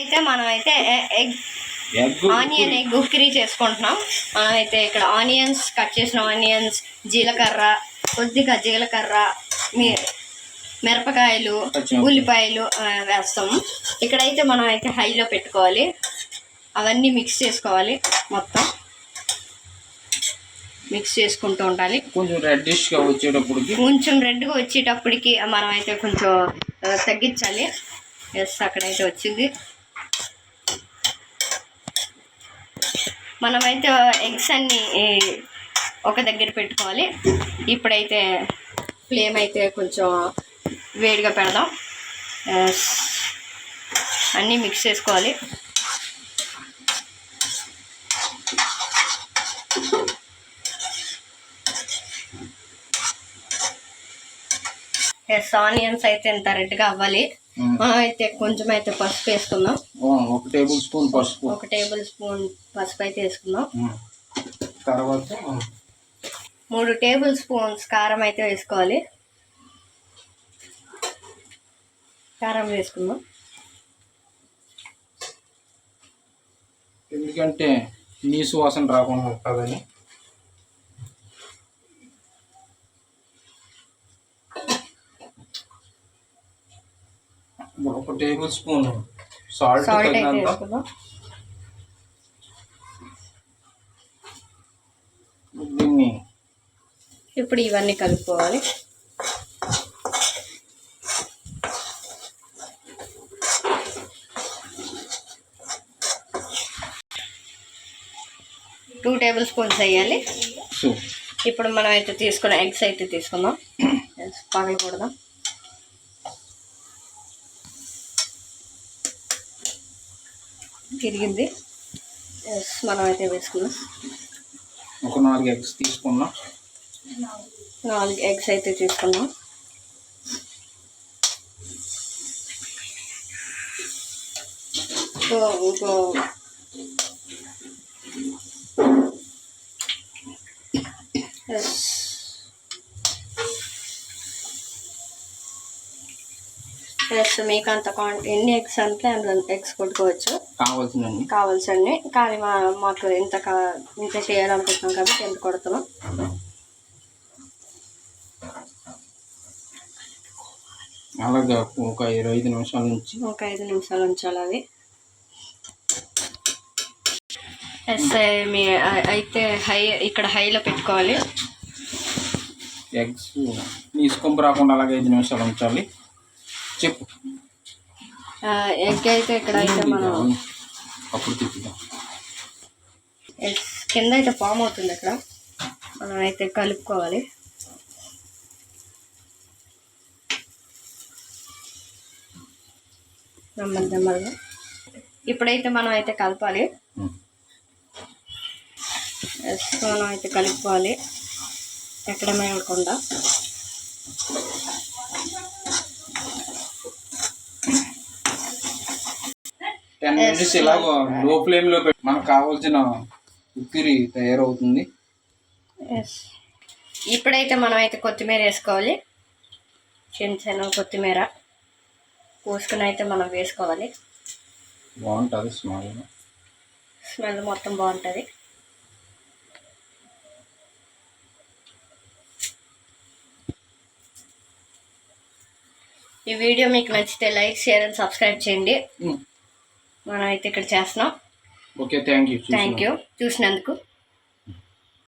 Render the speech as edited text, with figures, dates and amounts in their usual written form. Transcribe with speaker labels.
Speaker 1: అయితే మనమైతే onion egg curry చేసుకుంటున్నాం. మనమైతే ఇక్కడ ఆనియన్స్ కట్ చేసిన ఆనియన్స్, జీలకర్ర, కొద్దిగా జీలకర్ర, మిరపకాయలు, ఉల్లిపాయలు వేస్తాము. ఇక్కడైతే మనం అయితే హైలో పెట్టుకోవాలి. అవన్నీ మిక్స్ చేసుకోవాలి. మొత్తం మిక్స్ చేసుకుంటూ ఉండాలి.
Speaker 2: కొంచెం రెడ్డిష్గా
Speaker 1: వచ్చేటప్పటికి మనం అయితే కొంచెం తగ్గించాలి. అక్కడైతే వచ్చింది. మనమైతే ఎగ్స్ అన్నీ ఒక దగ్గర పెట్టుకోవాలి. ఇప్పుడైతే ఫ్లేమ్ అయితే కొంచెం వేడిగా పెడదాం. అన్నీ మిక్స్ చేసుకోవాలి. ఆనియన్స్ అయితే ఇంత రెడ్గా అవ్వాలి. మనం అయితే కొంచెం అయితే పసుపు వేసుకుందాం.
Speaker 2: 1 టేబుల్ స్పూన్ పసుపు.
Speaker 1: 1 టేబుల్ స్పూన్ పసుపు అయితే వేసుకుందాం.
Speaker 2: తర్వాత
Speaker 1: 3 టేబుల్ స్పూన్స్ కారం అయితే వేసుకోవాలి. కారం వేసుకుందాం.
Speaker 2: ఎందుకంటే నీసు వాసన రాకుండా ఉంటుందని. ఒక టేబుల్ స్పూన్ సాల్ట్
Speaker 1: వేసుకుందాం.
Speaker 2: దీన్ని
Speaker 1: ఇప్పుడు ఇవన్నీ కలుపుకోవాలి. టూ టేబుల్ స్పూన్స్ వేయాలి. ఇప్పుడు మనం అయితే తీసుకున్న ఎగ్స్ అయితే తీసుకుందాం. పగలకూడదాం. తిరిగింది. మనం అయితే వేసుకున్నాం.
Speaker 2: ఒక 4 ఎగ్స్ తీసుకున్నాం.
Speaker 1: 4 ఎగ్స్ అయితే తీసుకున్నాం. ఇంకో మీకు అంత ఎన్ని ఎగ్స్ అంటే ఎగ్స్ కొట్టుకోవచ్చు కావాల్సినవి. కానీ మాకు ఇంత చేయాలనుకుంటున్నాం కాబట్టి ఎంత కొడుతున్నాం.
Speaker 2: అలాగే ఒక 5
Speaker 1: నిమిషాల ఉంచాలి అవి. అయితే ఇక్కడ హైలో పెట్టుకోవాలి.
Speaker 2: ఎగ్స్ తీసుకొని రాకుండా అలాగే 5 నిమిషాలు ఉంచాలి. చెప్పు.
Speaker 1: ఎగ్ అయితే ఇక్కడ అయితే మనం
Speaker 2: అప్పుడు తిప్పుదాం.
Speaker 1: కింద అయితే ఫామ్ అవుతుంది. అక్కడ మనం అయితే కలుపుకోవాలి. నెమ్మదిగా ఇప్పుడైతే మనం అయితే కలపాలి. మనం అయితే కలుపుకోవాలి ఎక్కడ మేయకుండా.
Speaker 2: ఇలాగ లో ఫ్లేమ్ లో పెట్టి మనకు కావాల్సిన ఉక్కిరి తయారవుతుంది.
Speaker 1: ఇప్పుడైతే మనం అయితే కొత్తిమీర వేసుకోవాలి. చిన్న కొత్తిమీర కోసుకుని అయితే మనం వేసుకోవాలి.
Speaker 2: బాగుంటుంది.
Speaker 1: స్మెల్ మొత్తం బాగుంటుంది. ఈ వీడియో మీకు నచ్చితే లైక్, షేర్ అండ్ సబ్స్క్రైబ్ చేయండి. మనం అయితే ఇక్కడ చేస్తున్నాం.
Speaker 2: ఓకే, థ్యాంక్ యూ
Speaker 1: చూసినందుకు.